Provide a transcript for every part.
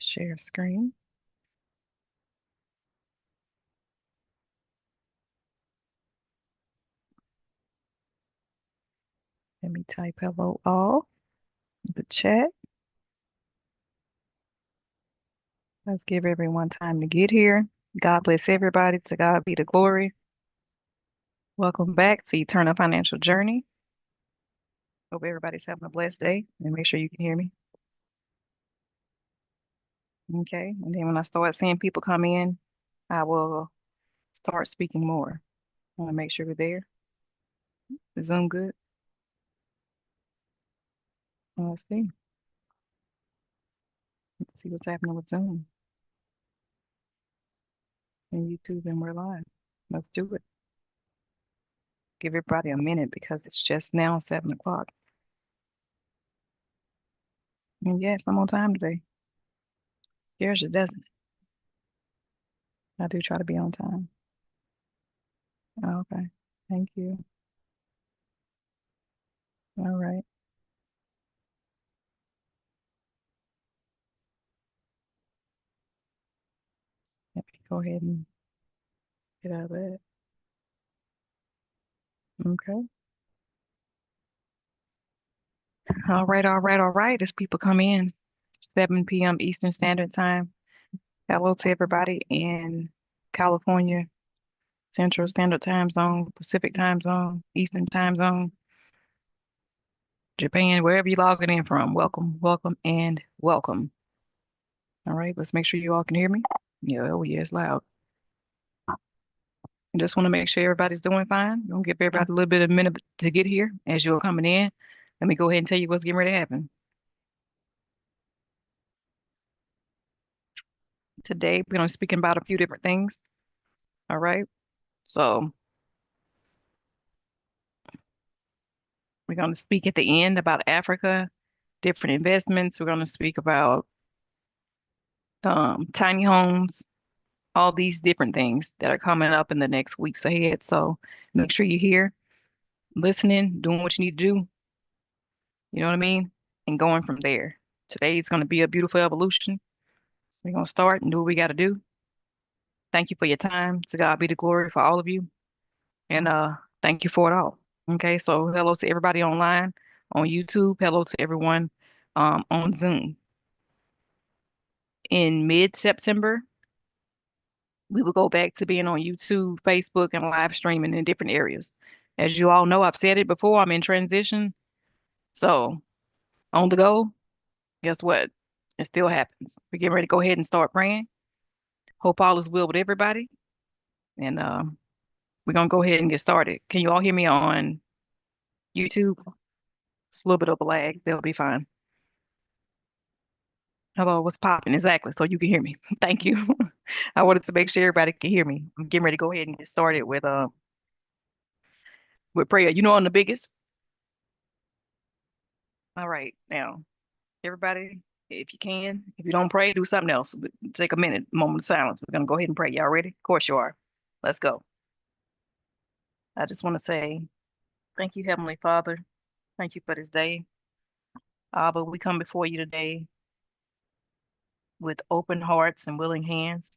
Share screen. Let me type hello all in the chat. Let's give everyone time to get here. God bless everybody. To God be the glory. Welcome back to Eternal Financial Journey. Hope everybody's having a blessed day and make sure you can hear me. Okay. And then when I start seeing people come in, I will start speaking more. I want to make sure we're there. Is Zoom good? Let's see. Let's see what's happening with Zoom and YouTube, and we're live. Let's do it. Give everybody a minute because it's just now 7 o'clock. And yes, I'm on time today. Scares you, doesn't it? I do try to be on time. Okay. Thank you. All right. Let me go ahead and get out of that. Okay. All right, all right, all right. As people come in, 7 p.m. Eastern Standard Time. Hello to everybody in California, Central Standard Time Zone, Pacific Time Zone, Eastern Time Zone, Japan, wherever you're logging in from. Welcome, welcome, and welcome. All right, let's make sure you all can hear me. Yeah, oh yeah, it's loud. I just want to make sure everybody's doing fine. I'm gonna give everybody a little bit of a minute to get here as you're coming in. Let me go ahead and tell you what's getting ready to happen. Today, we're going to be speaking about a few different things. All right. So we're going to speak at the end about Africa, different investments. We're going to speak about tiny homes, all these different things that are coming up in the next weeks ahead. So make sure you're here, listening, doing what you need to do. You know what I mean? And going from there. Today it's going to be a beautiful evolution. We're going to start and do what we got to do. Thank you for your time. To God be the glory for all of you. And thank you for it all. Okay, so hello to everybody online on YouTube. Hello to everyone on Zoom. In mid-September, we will go back to being on YouTube, Facebook, and live streaming in different areas. As you all know, I've said it before, I'm in transition. So on the go, guess what? It still happens. We're getting ready to go ahead and start praying. Hope all is well with everybody. And we're going to go ahead and get started. Can you all hear me on YouTube? It's a little bit of a lag. They'll be fine. Hello, what's popping? Exactly. So you can hear me. Thank you. I wanted to make sure everybody can hear me. I'm getting ready to go ahead and get started with prayer. You know, on the biggest. All right. Now, everybody, if you can, if you don't pray, do something else. Take a minute, moment of silence. We're gonna go ahead and pray. Y'all ready? Of course you are. Let's go. I just want to say thank you, Heavenly Father. Thank you for this day. Abba, we come before you today with open hearts and willing hands.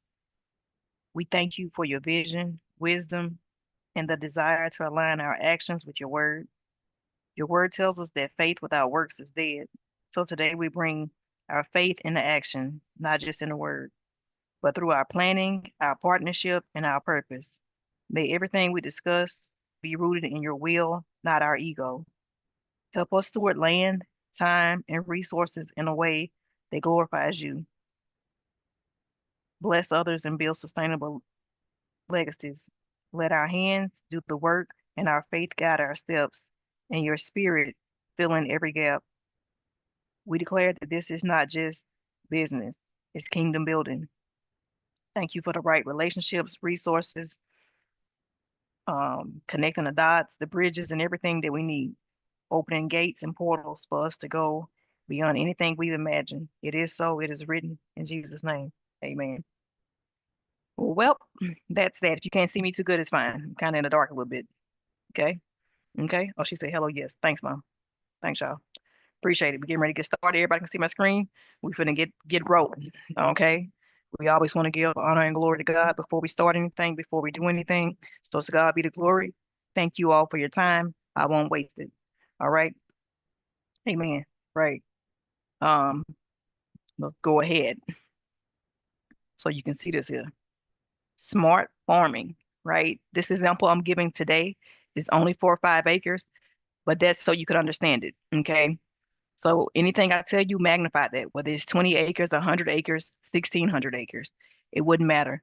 We thank you for your vision, wisdom, and the desire to align our actions with your word. Your word tells us that faith without works is dead. So today we bring our faith into action, not just in the word, but through our planning, our partnership, and our purpose. May everything we discuss be rooted in your will, not our ego. Help us steward land, time, and resources in a way that glorifies you. Bless others and build sustainable legacies. Let our hands do the work and our faith guide our steps, and your spirit fill in every gap. We declare that this is not just business, it's kingdom building. Thank you for the right relationships, resources, connecting the dots, the bridges, and everything that we need. Opening gates and portals for us to go beyond anything we've imagined. It is so, it is written in Jesus' name. Amen. Well, that's that. If you can't see me too good, it's fine. I'm kind of in the dark a little bit. Okay. Okay. Oh, she said hello. Yes. Thanks, Mom. Thanks, y'all. Appreciate it. We're getting ready to get started. Everybody can see my screen. We finna get rolling. Okay. We always want to give honor and glory to God before we start anything, before we do anything. So to God be the glory. Thank you all for your time. I won't waste it. All right. Amen. Right. Um, let's go ahead so you can see this here. Smart farming, right? This example I'm giving today is only 4 or 5 acres, but that's so you can understand it. Okay. So anything I tell you, magnify that, whether it's 20 acres, 100 acres, 1,600 acres, it wouldn't matter.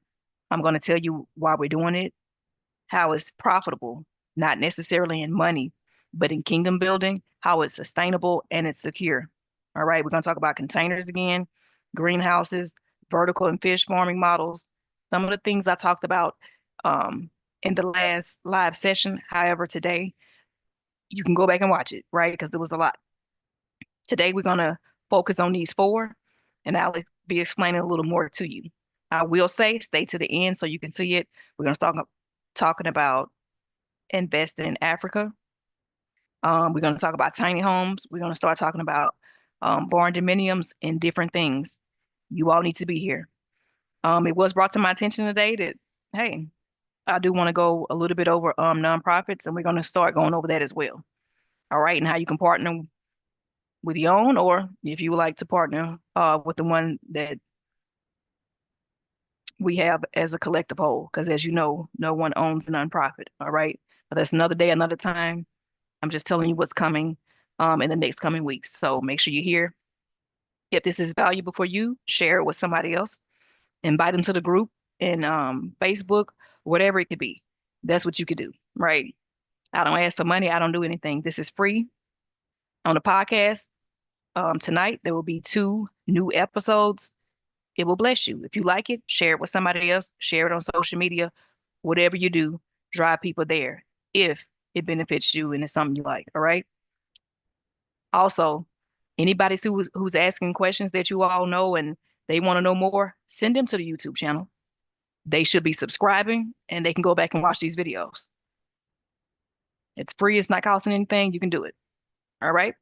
I'm going to tell you why we're doing it, how it's profitable, not necessarily in money, but in kingdom building, how it's sustainable and it's secure. All right, we're going to talk about containers again, greenhouses, vertical and fish farming models, some of the things I talked about in the last live session. However, today you can go back and watch it, right? Because there was a lot. Today, we're going to focus on these four, and I'll be explaining a little more to you. I will say, stay to the end so you can see it. We're going to start talking about investing in Africa. We're going to talk about tiny homes. We're going to start talking about barn dominiums and different things. You all need to be here. It was brought to my attention today that, hey, I do want to go a little bit over nonprofits, and we're going to start going over that as well. All right, and how you can partner with your own, or if you would like to partner with the one that we have as a collective whole, because as you know, no one owns a nonprofit. All right, but that's another day, another time. I'm just telling you what's coming in the next coming weeks. So make sure you're here. If this is valuable for you, share it with somebody else. Invite them to the group in Facebook, whatever it could be. That's what you could do, right? I don't ask for money. I don't do anything. This is free. On the podcast tonight, there will be 2 new episodes. It will bless you. If you like it, share it with somebody else, share it on social media, whatever you do, drive people there if it benefits you and it's something you like. All right. Also, anybody who's asking questions that you all know and they want to know more, send them to the YouTube channel. They should be subscribing and they can go back and watch these videos. It's free, it's not costing anything. You can do it. All right.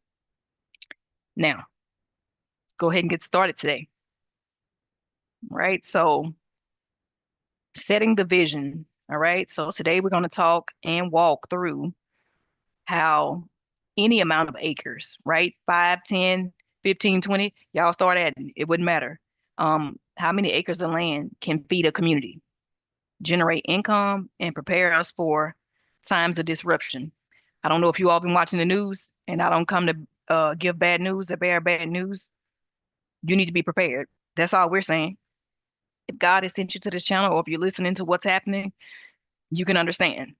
Now, let's go ahead and get started today. All right. So, setting the vision. All right. So, today we're going to talk and walk through how any amount of acres, right? 5, 10, 15, 20, y'all start adding. It wouldn't matter. How many acres of land can feed a community, generate income, and prepare us for times of disruption. I don't know if you all been watching the news, and I don't come to give bad news or bear bad news. You need to be prepared. That's all we're saying. If God has sent you to this channel, or if you're listening to what's happening, you can understand.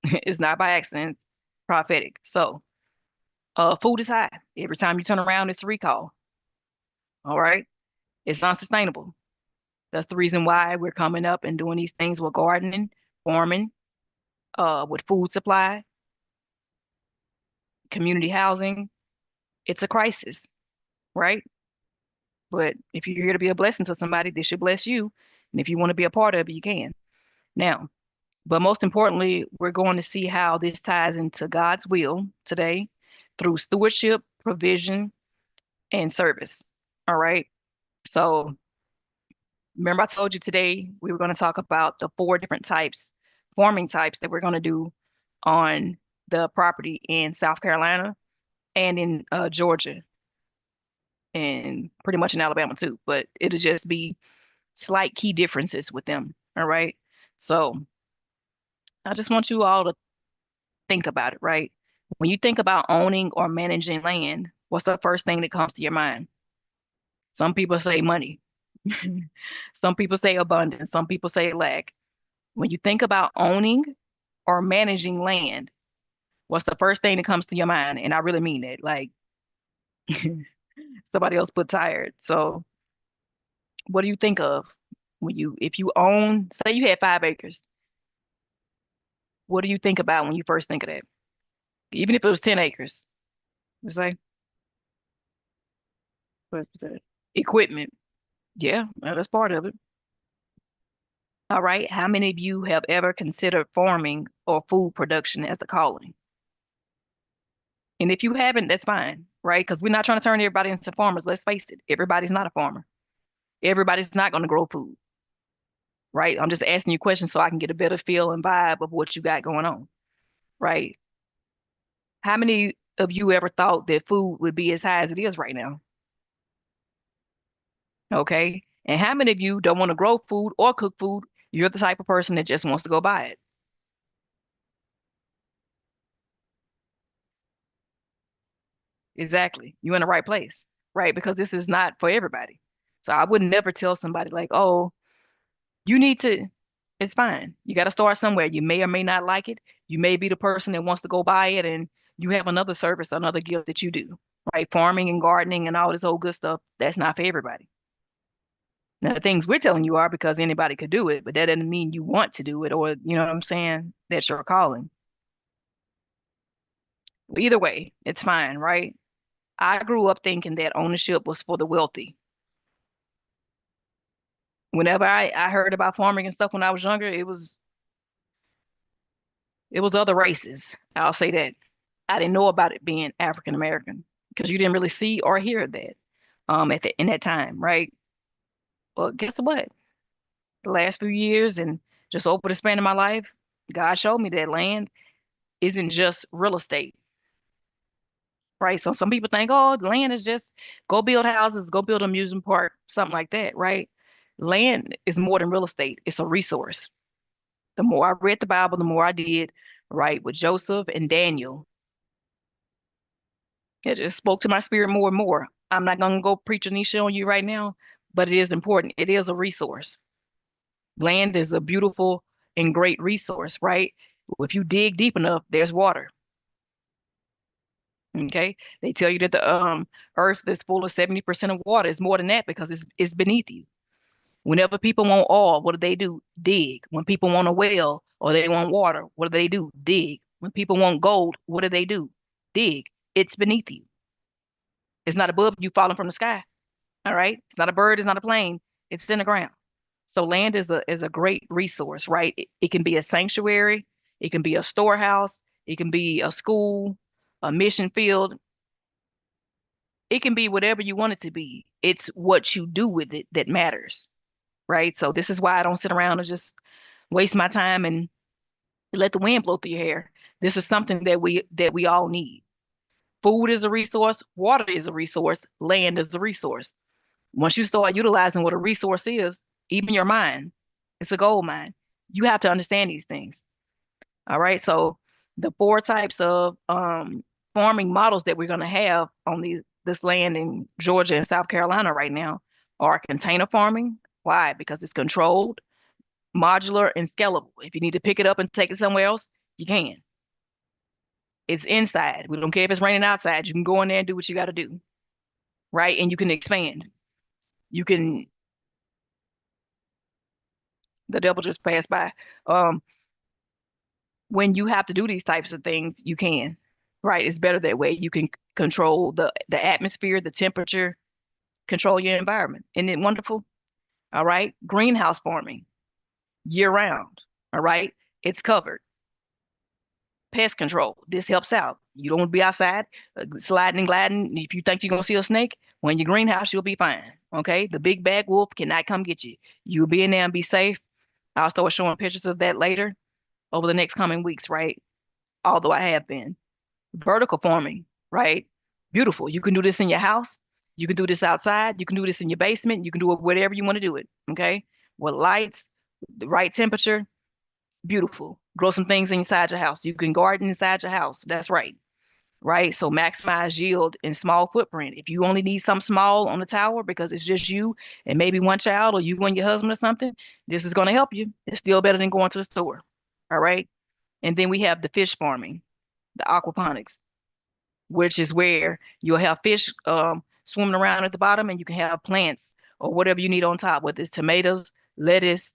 It's not by accident, it's prophetic. So, food is high. Every time you turn around, it's a recall. All right. It's unsustainable. That's the reason why we're coming up and doing these things with gardening, farming, with food supply, community housing. It's a crisis, right? But if you're here to be a blessing to somebody, this should bless you. And if you want to be a part of it, you can. Now, but most importantly, we're going to see how this ties into God's will today through stewardship, provision, and service. All right. So remember, I told you today we were going to talk about the 4 different farming types that we're going to do on the property in South Carolina and in Georgia and pretty much in Alabama too. But it'll just be slight key differences with them. All right. So I just want you all to think about it, right? When you think about owning or managing land, what's the first thing that comes to your mind? Some people say money. Some people say abundance. Some people say lack. When you think about owning or managing land, what's the first thing that comes to your mind? And I really mean that. Like somebody else put tired. So what do you think of if you own, say you had 5 acres, what do you think about when you first think of that? Even if it was 10 acres, it's like, what's that? Equipment. Yeah, well, that's part of it. All right. How many of you have ever considered farming or food production as a calling? And if you haven't, that's fine, right? Because we're not trying to turn everybody into farmers. Let's face it, everybody's not a farmer. Everybody's not going to grow food, right? I'm just asking you questions so I can get a better feel and vibe of what you got going on, right? How many of you ever thought that food would be as high as it is right now? Okay. And how many of you don't want to grow food or cook food? You're the type of person that just wants to go buy it. Exactly. You're in the right place, right? Because this is not for everybody. So I would never tell somebody like, oh, you need to, it's fine. You got to start somewhere. You may or may not like it. You may be the person that wants to go buy it and you have another service, another gift that you do, right? Farming and gardening and all this old good stuff, that's not for everybody. Now, the things we're telling you are because anybody could do it, but that doesn't mean you want to do it or, you know what I'm saying? That's your calling. Either way, it's fine, right? I grew up thinking that ownership was for the wealthy. Whenever I heard about farming and stuff when I was younger, it was other races. I'll say that. I didn't know about it being African American because you didn't really see or hear that in that time, right? Well, guess what? The last few years and just over the span of my life, God showed me that land isn't just real estate, right? So some people think, oh, land is just go build houses, go build an amusement park, something like that, right? Land is more than real estate. It's a resource. The more I read the Bible, the more I did, right, with Joseph and Daniel, it just spoke to my spirit more and more. I'm not going to go preach a niche on you right now, but it is important. It is a resource. Land is a beautiful and great resource, right? If you dig deep enough, there's water. Okay. They tell you that the earth that's full of 70% of water is more than that because it's beneath you. Whenever people want oil, what do? Dig. When people want a well or they want water, what do? Dig. When people want gold, what do? Dig. It's beneath you. It's not above you falling from the sky. All right. It's not a bird, it's not a plane. It's in the ground. So land is a great resource, right? It can be a sanctuary, it can be a storehouse, it can be a school, a mission field. It can be whatever you want it to be. It's what you do with it that matters, right? So this is why I don't sit around and just waste my time and let the wind blow through your hair. This is something that we all need. Food is a resource, water is a resource, land is a resource. Once you start utilizing what a resource is, even your mind, it's a gold mine. You have to understand these things. All right. So the four types of farming models that we're going to have on this land in Georgia and South Carolina right now are container farming. Why? Because it's controlled, modular, and scalable. If you need to pick it up and take it somewhere else, you can. It's inside. We don't care if it's raining outside. You can go in there and do what you got to do, right? And you can expand. You can, the devil just passed by. Um, when you have to do these types of things, you can, right? It's better that way. You can control the atmosphere, the temperature, control your environment. Isn't it wonderful? All right. Greenhouse farming year round. All right. It's covered. Pest control. This helps out. You don't want to be outside sliding and gliding. If you think you're gonna see a snake, when in your greenhouse, you'll be fine. Okay. The big bad wolf cannot come get you. You'll be in there and be safe. I'll start showing pictures of that later over the next coming weeks, right? Although I have been. Vertical farming, right? Beautiful. You can do this in your house. You can do this outside. You can do this in your basement. You can do it whatever you want to do it. Okay. With lights, the right temperature, beautiful. Grow some things inside your house. You can garden inside your house. That's right. Right. So maximize yield in small footprint. If you only need something small on the tower because it's just you and maybe one child or you and your husband or something, this is going to help you. It's still better than going to the store. All right. And then we have the fish farming, the aquaponics, which is where you'll have fish swimming around at the bottom and you can have plants or whatever you need on top, whether it's tomatoes, lettuce,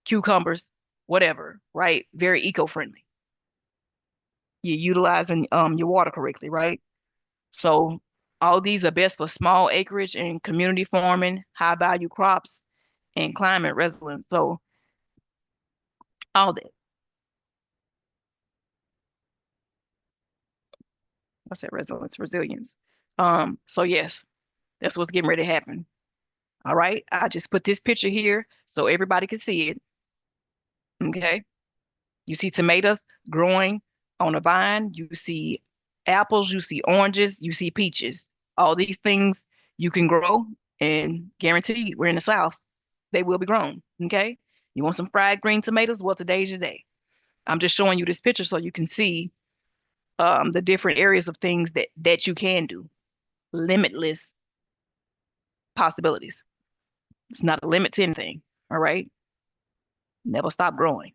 cucumbers, whatever, right? Very eco-friendly. You're utilizing your water correctly, right? So all these are best for small acreage and community farming, high value crops, and climate resilience. So all that. I said resilience, resilience. So yes, that's what's getting ready to happen. All right. I just put this picture here so everybody can see it. Okay. You see tomatoes growing on a vine. You see apples. You see oranges. You see peaches. All these things you can grow, and guaranteed, we're in the South, they will be grown. Okay. You want some fried green tomatoes? Well, today's your day. I'm just showing you this picture so you can see the different areas of things that you can do. Limitless possibilities. It's not a limit to anything. All right. Never stop growing.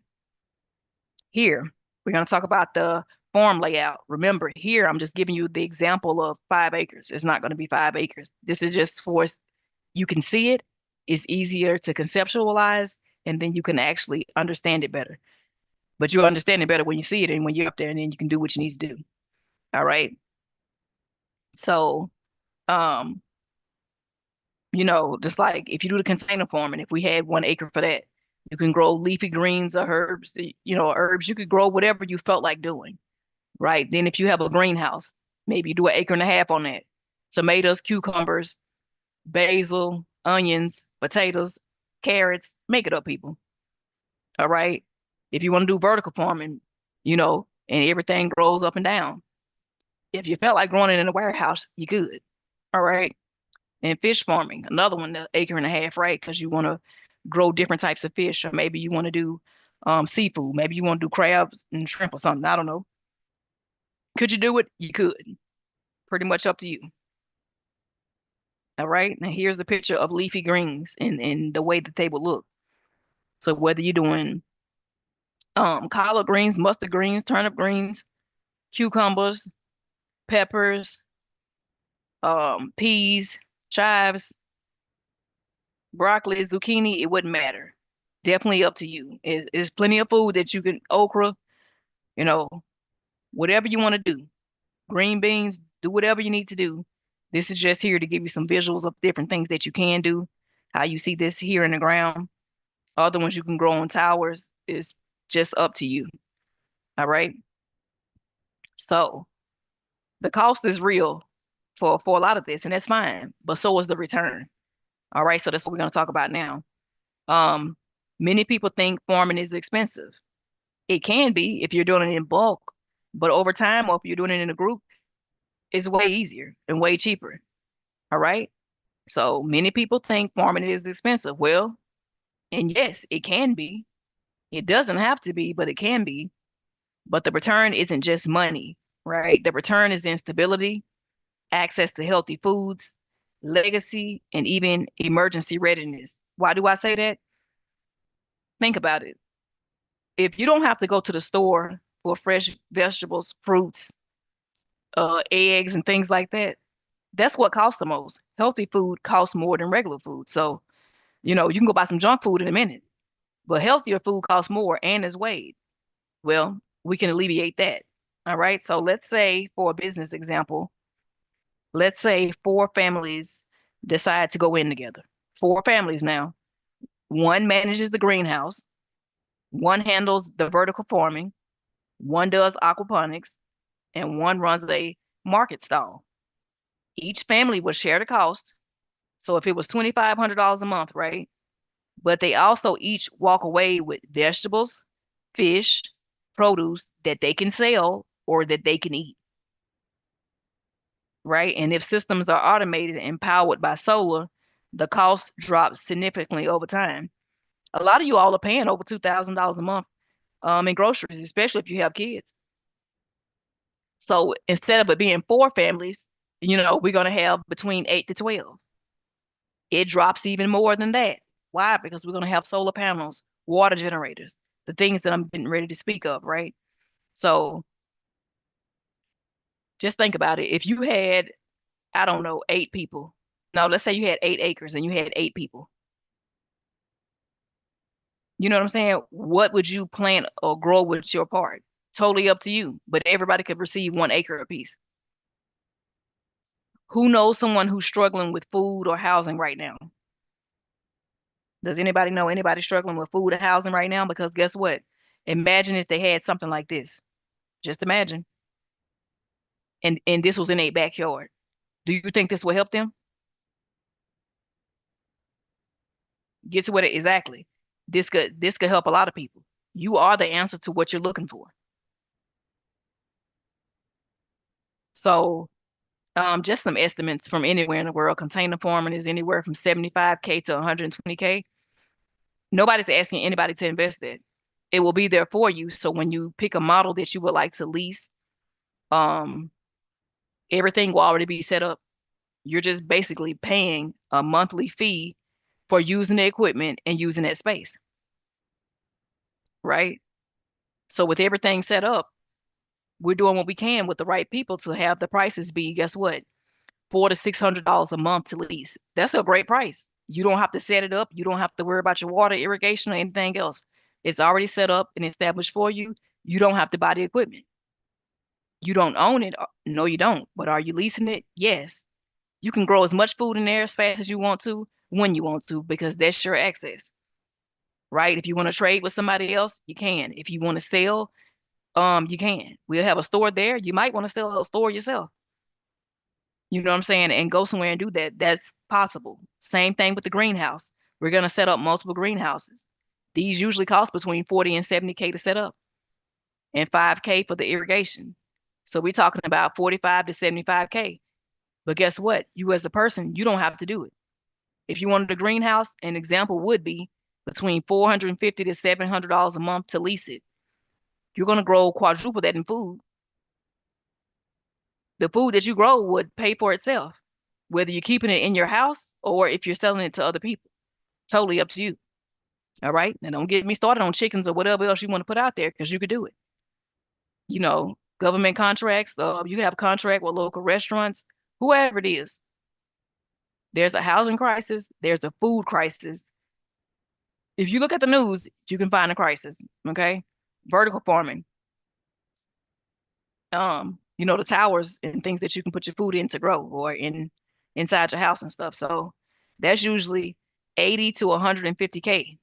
Here, we're going to talk about the farm layout. Remember, here I'm just giving you the example of 5 acres. It's not going to be 5 acres. This is just for you can see it. It's easier to conceptualize, and then you can actually understand it better. But you'll understand it better when you see it and when you're up there, and then you can do what you need to do. All right. So, um, just like if you do the container farming, if we had 1 acre for that, you can grow leafy greens or herbs, herbs. You could grow whatever you felt like doing, right? Then if you have a greenhouse, maybe you do 1.5 acres on that. Tomatoes, cucumbers, basil, onions, potatoes, carrots, make it up, people. All right. If you want to do vertical farming, and everything grows up and down. If you felt like growing it in a warehouse, you could. All right. And fish farming, another one, 1.5 acres, right? Because you want to grow different types of fish, or maybe you want to do seafood. Maybe you want to do crabs and shrimp or something. I don't know. Could you do it? You could. Pretty much up to you. All right. Now here's the picture of leafy greens and the way that they would look. So whether you're doing collard greens, mustard greens, turnip greens, cucumbers, peppers, peas, chives, broccoli, zucchini, it wouldn't matter. Definitely up to you. It's plenty of food that you can, okra, you know, whatever you want to do. Green beans, do whatever you need to do. This is just here to give you some visuals of different things that you can do. How you see this here in the ground. Other ones you can grow on towers is just up to you. All right. So the cost is real for a lot of this, and that's fine. But so is the return. All right. So that's what we're going to talk about now. Um, Many people think farming is expensive. It can be if you're doing it in bulk, but over time, or if you're doing it in a group, it's way easier and way cheaper. All right. So many people think farming is expensive. Well, and yes, it can be. It doesn't have to be, but it can be. But the return isn't just money, right? The return is in stability, access to healthy foods, legacy, and even emergency readiness. Why do I say that? Think about it. If you don't have to go to the store for fresh vegetables, fruits, eggs, and things like that, that's what costs the most. Healthy food costs more than regular food. So, you can go buy some junk food in a minute, but healthier food costs more and is weighed. Well, we can alleviate that. All right. So let's say, for a business example, let's say 4 families decide to go in together. 4 families now. One manages the greenhouse, one handles the vertical farming, one does aquaponics, and one runs a market stall. Each family will share the cost. So if it was $2,500 a month, right? But they also each walk away with vegetables, fish, produce that they can sell or that they can eat, right? And if systems are automated and powered by solar, the cost drops significantly over time. A lot of you all are paying over $2,000 a month in groceries, especially if you have kids. So instead of it being 4 families, we're going to have between 8 to 12. It drops even more than that. Why? Because we're going to have solar panels, water generators, the things that I'm getting ready to speak of, right? So just think about it. If you had, I don't know, 8 people. No, let's say you had 8 acres and you had 8 people. You know what I'm saying? What would you plant or grow with your part? Totally up to you, but everybody could receive 1 acre apiece. Who knows someone who's struggling with food or housing right now? Does anybody know anybody struggling with food or housing right now? Because guess what? Imagine if they had something like this. Just imagine. and this was in a backyard. Do you think this will help them get to what it exactly? This could help a lot of people. You are the answer to what you're looking for. So just some estimates from anywhere in the world. Container farming is anywhere from 75K to 120K. Nobody's asking anybody to invest that. It will be there for you. So when you pick a model that you would like to lease, um, everything will already be set up. You're just basically paying a monthly fee for using the equipment and using that space, right? So with everything set up, we're doing what we can with the right people to have the prices be, guess what? $400 to $600 a month to lease. That's a great price. You don't have to set it up. You don't have to worry about your water, irrigation, or anything else. It's already set up and established for you. You don't have to buy the equipment. You don't own it. No, you don't. But are you leasing it? Yes. You can grow as much food in there as fast as you want to, when you want to, because that's your access, right? If you want to trade with somebody else, you can. If you want to sell, you can. We'll have a store there. You might want to sell a store yourself. You know what I'm saying? And go somewhere and do that. That's possible. Same thing with the greenhouse. We're going to set up multiple greenhouses. These usually cost between 40 and 70K to set up and 5K for the irrigation. So we're talking about 45 to 75K. But guess what? You as a person, you don't have to do it. If you wanted a greenhouse, an example would be between $450 to $700 a month to lease it. You're going to grow quadruple that in food. The food that you grow would pay for itself, whether you're keeping it in your house or if you're selling it to other people. Totally up to you. All right. Now don't get me started on chickens or whatever else you want to put out there because you could do it. Government contracts, you have contract with local restaurants, whoever it is. There's a housing crisis, there's a food crisis. If you look at the news, you can find a crisis. Okay. Vertical farming. The towers and things that you can put your food in to grow or inside your house and stuff. So that's usually 80 to 150K.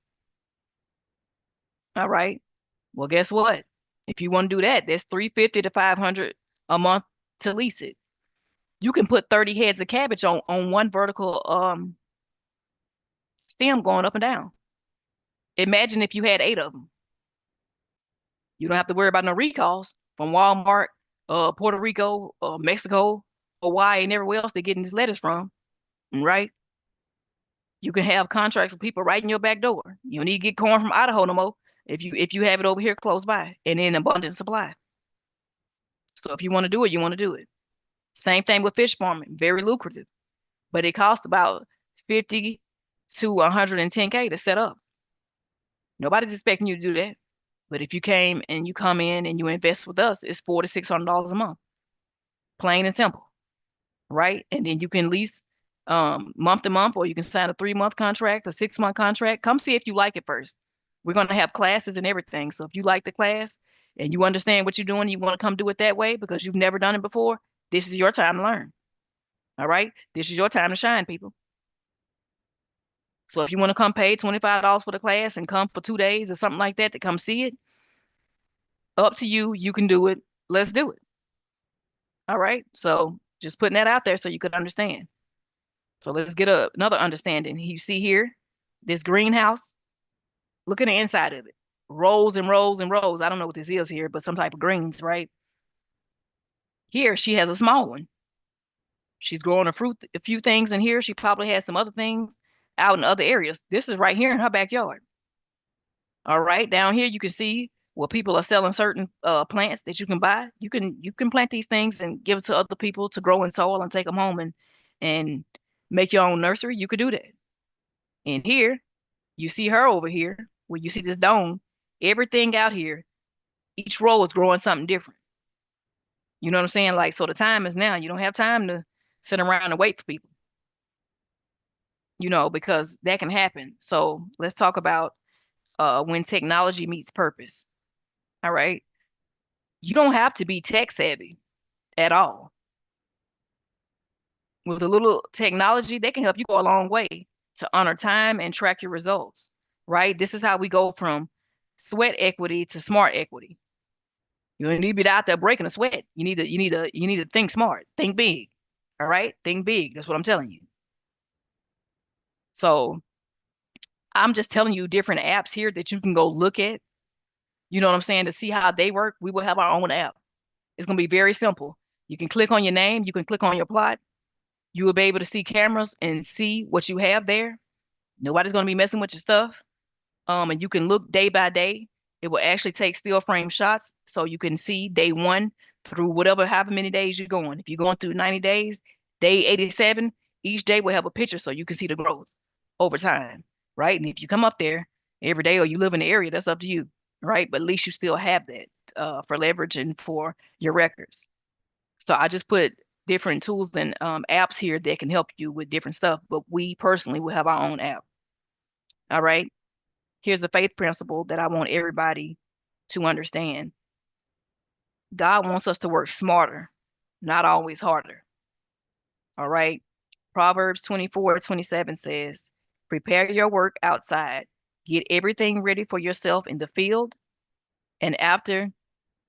All right. Well, guess what? If you want to do that, that's 350 to 500 a month to lease it. You can put 30 heads of cabbage on one vertical stem going up and down. Imagine if you had 8 of them. You don't have to worry about no recalls from Walmart, Puerto Rico, Mexico, Hawaii, and everywhere else they're getting these letters from, right? You can have contracts with people right in your back door. You don't need to get corn from Idaho no more if you have it over here close by and in abundant supply. So if you want to do it, you want to do it. Same thing with fish farming, very lucrative, but it costs about 50 to 110K to set up. Nobody's expecting you to do that. But if you came and you come in and you invest with us, it's $400 to $600 a month, plain and simple, right? And then you can lease month to month, or you can sign a 3-month contract, a 6-month contract. Come see if you like it first. We're going to have classes and everything. So if you like the class and you understand what you're doing, you want to come do it that way because you've never done it before, this is your time to learn. All right? This is your time to shine, people. So if you want to come pay $25 for the class and come for 2 days or something like that to come see it, up to you. You can do it. Let's do it. All right. So just putting that out there so you could understand. So let's get another understanding. You see here, this greenhouse. Look at the inside of it. Rows and rows and rows. I don't know what this is here, but some type of greens, right? Here, she has a small one. She's growing a few things in here. She probably has some other things out in other areas. This is right here in her backyard. All right, down here you can see where people are selling certain plants that you can buy. You can plant these things and give it to other people to grow in soil and take them home and make your own nursery. You could do that. And here you see her over here where you see this dome. Everything out here, each row is growing something different. You know what I'm saying? Like, so the time is now. You don't have time to sit around and wait for people, because that can happen. So let's talk about when technology meets purpose. All right. You don't have to be tech savvy at all. With a little technology, they can help you go a long way to honor time and track your results, right? This is how we go from sweat equity to smart equity. You don't need to be out there breaking a sweat. You need to think smart, think big. All right, think big. That's what I'm telling you. So I'm just telling you different apps here that you can go look at. You know what I'm saying? To see how they work, we will have our own app. It's gonna be very simple. You can click on your name. You can click on your plot. You will be able to see cameras and see what you have there. Nobody's gonna be messing with your stuff. And you can look day by day. It will actually take still frame shots so you can see day one through whatever, however many days you're going. If you're going through 90 days, day 87, each day will have a picture so you can see the growth over time, right? And if you come up there every day or you live in the area, that's up to you, right? But at least you still have that for leverage and for your records. So I just put different tools and apps here that can help you with different stuff, but we personally will have our own app. All right. Here's the faith principle that I want everybody to understand. God wants us to work smarter, not always harder. All right. Proverbs 24:27 says, prepare your work outside, get everything ready for yourself in the field, and after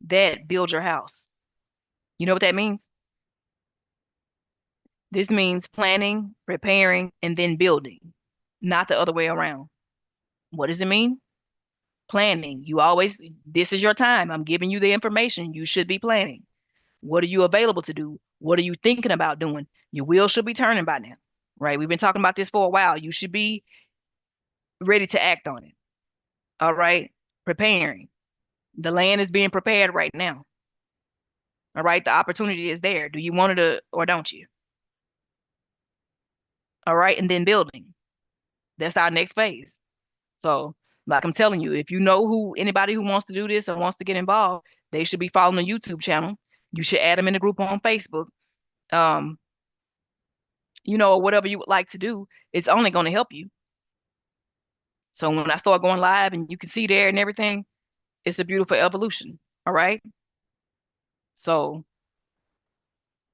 that, build your house. You know what that means? This means planning, preparing, and then building, not the other way around. What does it mean? Planning. You always, this is your time. I'm giving you the information. You should be planning. What are you available to do? What are you thinking about doing? Your wheel should be turning by now, right? We've been talking about this for a while. You should be ready to act on it. All right. Preparing. The land is being prepared right now. All right. The opportunity is there. Do you want it or don't you? All right. And then building. That's our next phase. So, like I'm telling you, if you know anybody who wants to do this and wants to get involved, they should be following the YouTube channel. You should add them in the group on Facebook. Um, whatever you would like to do, it's only going to help you. So when I start going live and you can see there and everything, it's a beautiful evolution. All right. So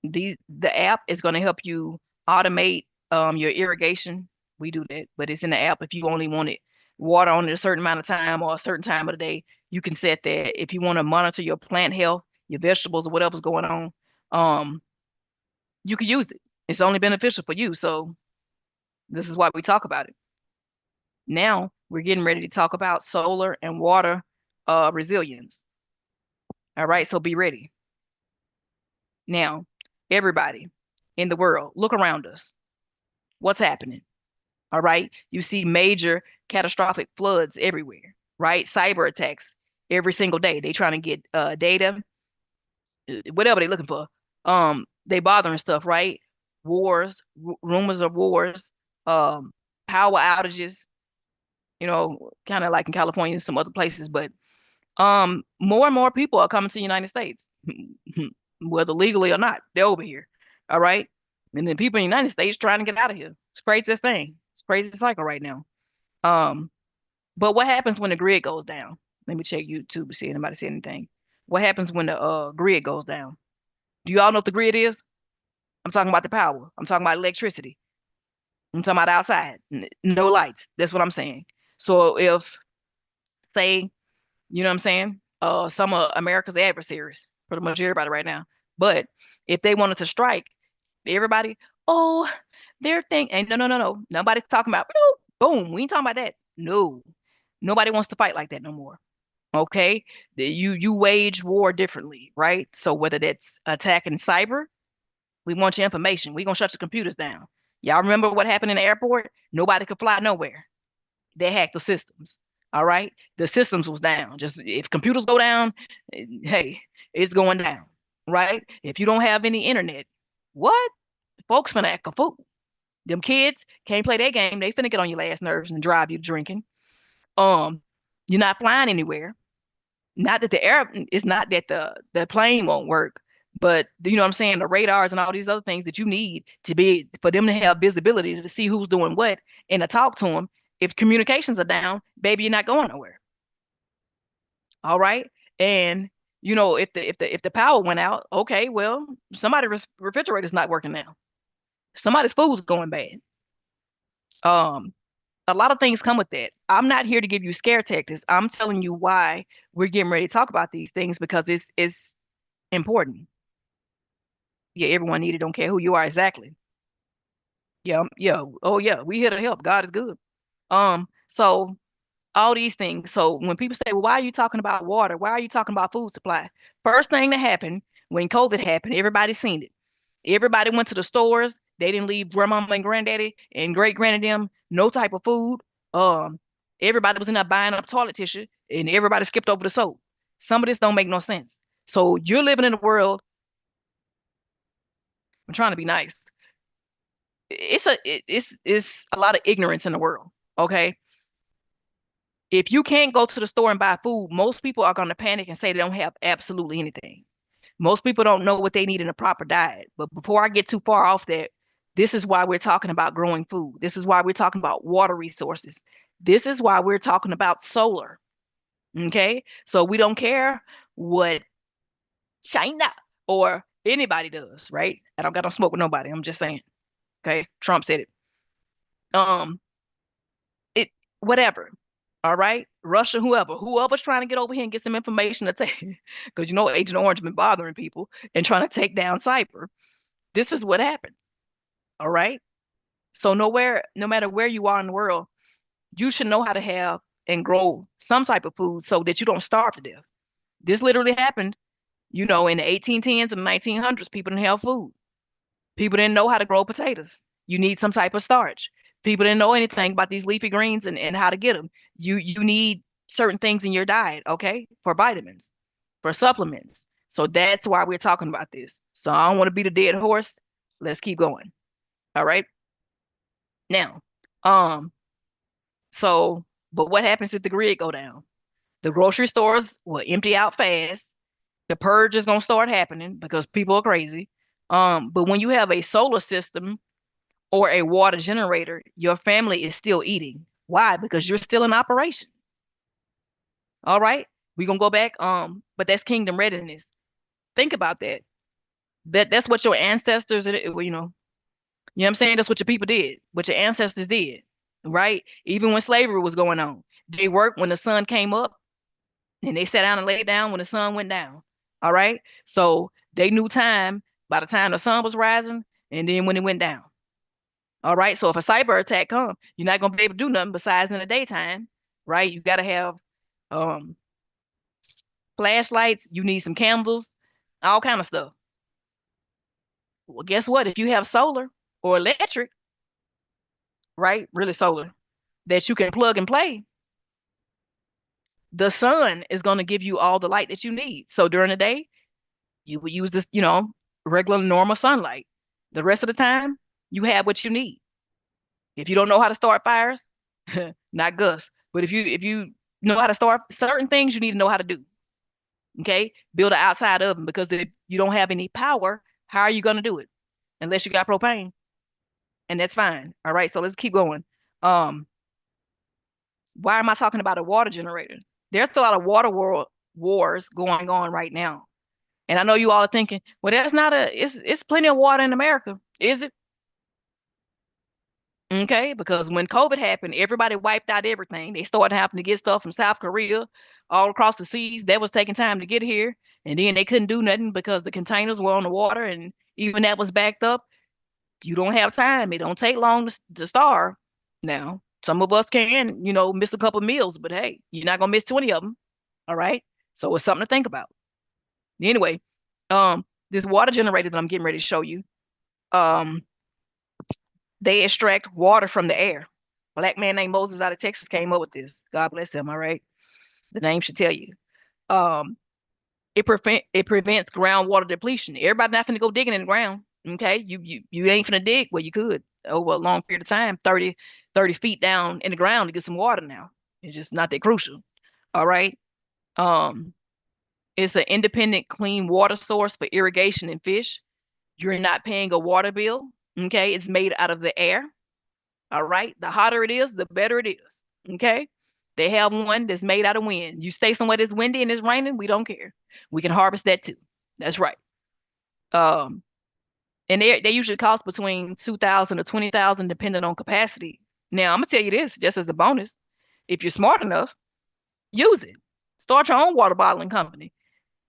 the app is going to help you automate your irrigation. We do that, but it's in the app. If you only want it water on it a certain amount of time or a certain time of the day, you can set that. If you want to monitor your plant health, your vegetables or whatever's going on, you can use it. It's only beneficial for you. So this is why we talk about it. Now we're getting ready to talk about solar and water resilience. All right, so be ready. Now, everybody in the world, look around us. What's happening? All right, you see major catastrophic floods everywhere, right? Cyber attacks every single day. They trying to get data, whatever they're looking for. They bothering stuff, right? Wars, rumors of wars, um, power outages, kind of like in California and some other places, but more and more people are coming to the United States, whether legally or not. They're over here. All right. And then people in the United States trying to get out of here. It's craziest thing. It's crazy cycle right now. Um, but what happens when the grid goes down? Let me check YouTube to see if anybody see anything. What happens when the grid goes down? Do you all know what the grid is? I'm talking about the power. I'm talking about electricity. I'm talking about outside. No lights. That's what I'm saying. So if, say, you know what I'm saying? Some of America's adversaries, pretty much everybody right now. But if they wanted to strike, everybody, oh, they're thinking, no, no, no, no. Nobody's talking about, boom, we ain't talking about that. No, nobody wants to fight like that no more. Okay, you wage war differently, right? So whether that's attacking cyber, we want your information. We gonna shut your computers down. Y'all remember what happened in the airport? Nobody could fly nowhere. They hacked the systems. All right. The systems was down. Just if computers go down, hey, it's going down. Right? If you don't have any internet, what? Folks finna act a fool. Them kids can't play their game. They finna get on your last nerves and drive you drinking. Um, you're not flying anywhere. Not that the air it's not that the plane won't work, but you know what I'm saying, the radars and all these other things that you need to be for them to have visibility to see who's doing what and to talk to them. If communications are down, baby, you're not going nowhere. All right. And if the power went out, okay, well, somebody's refrigerator's not working now. Somebody's food's going bad. Um, A lot of things come with that. I'm not here to give you scare tactics. I'm telling you why we're getting ready to talk about these things because it's important. Yeah, everyone needed, don't care who you are exactly. Yeah, yeah. Oh yeah, we here to help. God is good. So all these things. So when people say, well, why are you talking about water? Why are you talking about food supply? First thing that happened when COVID happened, everybody seen it. Everybody went to the stores. They didn't leave grandmama and granddaddy and great granddaddy them no type of food. Um, Everybody was in there buying up toilet tissue and everybody skipped over the soap. Some of this don't make no sense. So you're living in a world, I'm trying to be nice. It's a lot of ignorance in the world. Okay. If you can't go to the store and buy food, most people are going to panic and say they don't have absolutely anything. Most people don't know what they need in a proper diet. But before I get too far off that, this is why we're talking about growing food. This is why we're talking about water resources. This is why we're talking about solar. Okay. So we don't care what China or anybody does, right? I don't got no smoke with nobody. I'm just saying. Okay. Trump said it. Um, it whatever. All right, Russia, whoever's trying to get over here and get some information to take, because you know Agent Orange been bothering people and trying to take down Cyber. This is what happens. All right. So no matter where you are in the world, you should know how to have and grow some type of food so that you don't starve to death. This literally happened, in the 1810s and 1900s. People didn't have food. People didn't know how to grow potatoes. You need some type of starch. People didn't know anything about these leafy greens and how to get them. You need certain things in your diet, okay, for vitamins, for supplements. So that's why we're talking about this. So I don't want to beat a dead horse. Let's keep going. All right. Now, um, so but what happens if the grid go down? The grocery stores will empty out fast. The purge is gonna start happening because people are crazy. But when you have a solar system or a water generator, your family is still eating. Why? Because you're still in operation. All right. We're gonna go back. But that's kingdom readiness. Think about that. That's what your ancestors, what I'm saying? That's what your people did, what your ancestors did, right? Even when slavery was going on. They worked when the sun came up and they sat down and laid down when the sun went down. All right. So they knew time by the time the sun was rising and then when it went down. All right. So if a cyber attack comes, you're not gonna be able to do nothing besides in the daytime, right? You gotta have um flashlights, you need some candles, all kind of stuff. Well, guess what? If you have solar or electric, right? Really solar, that you can plug and play, the sun is gonna give you all the light that you need. So during the day, you would use this, regular normal sunlight. The rest of the time, you have what you need. If you don't know how to start fires, not Gus, but if you know how to start certain things, you need to know how to do. Okay, build an outside oven because if you don't have any power, how are you gonna do it? Unless you got propane, and that's fine. All right, so let's keep going. Um, why am I talking about a water generator? There's a lot of water world wars going on right now, and I know you all are thinking, well, that's not a. It's plenty of water in America, is it? Okay, because when COVID happened, everybody wiped out everything. They started having to get stuff from South Korea, all across the seas. That was taking time to get here. And then they couldn't do nothing because the containers were on the water and even that was backed up. You don't have time. It don't take long to starve. Now, some of us can, miss a couple meals, but hey, you're not gonna miss 20 of them. All right. So it's something to think about. Anyway, this water generator that I'm getting ready to show you, um, they extract water from the air. Black man named Moses out of Texas came up with this. God bless him. All right, the name should tell you. Um, it prevents groundwater depletion. Everybody not finna go digging in the ground. Okay, you ain't finna dig. Well, you could over a long period of time, 30 feet down in the ground to get some water. Now it's just not that crucial. All right. Um, it's an independent clean water source for irrigation and fish. You're not paying a water bill. Okay, it's made out of the air. All right. The hotter it is, the better it is. Okay. They have one that's made out of wind. You stay somewhere that's windy and it's raining, we don't care. We can harvest that too. That's right. Um, and they usually cost between 2,000 to 20,000 depending on capacity. Now, I'm gonna tell you this just as a bonus. If you're smart enough, use it. Start your own water bottling company.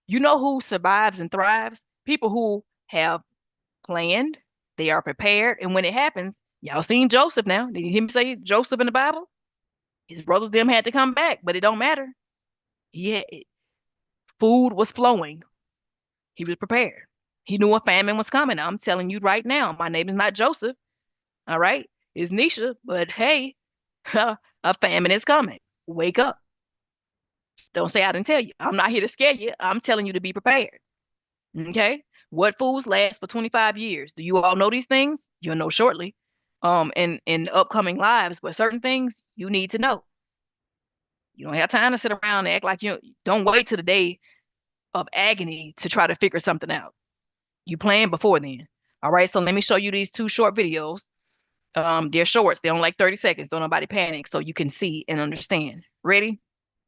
You know who survives and thrives? People who have planned, they are prepared, and when it happens, y'all seen Joseph now. Did you hear me say Joseph in the Bible? His brothers them had to come back, but it don't matter. He had, food was flowing. He was prepared. He knew a famine was coming. I'm telling you right now, my name is not Joseph. All right, it's Nisha, but hey, a famine is coming. Wake up. Don't say I didn't tell you. I'm not here to scare you. I'm telling you to be prepared. Okay. What foods last for 25 years? Do you all know these things? You'll know shortly. In upcoming lives, but certain things you need to know. You don't have time to sit around and act like you don't wait till the day of agony to try to figure something out. You plan before then. All right. So let me show you these two short videos. They're shorts. They're only like 30 seconds. Don't nobody panic so you can see and understand. Ready?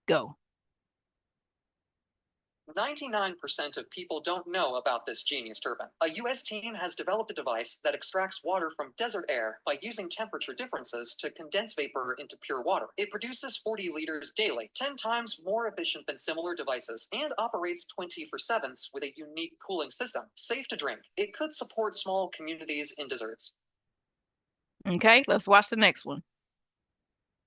Go. 99% of people don't know about this genius turbine. A US team has developed a device that extracts water from desert air by using temperature differences to condense vapor into pure water. It produces 40 liters daily, 10 times more efficient than similar devices, and operates 24/7 with a unique cooling system. Safe to drink. It could support small communities in deserts. Okay, let's watch the next one.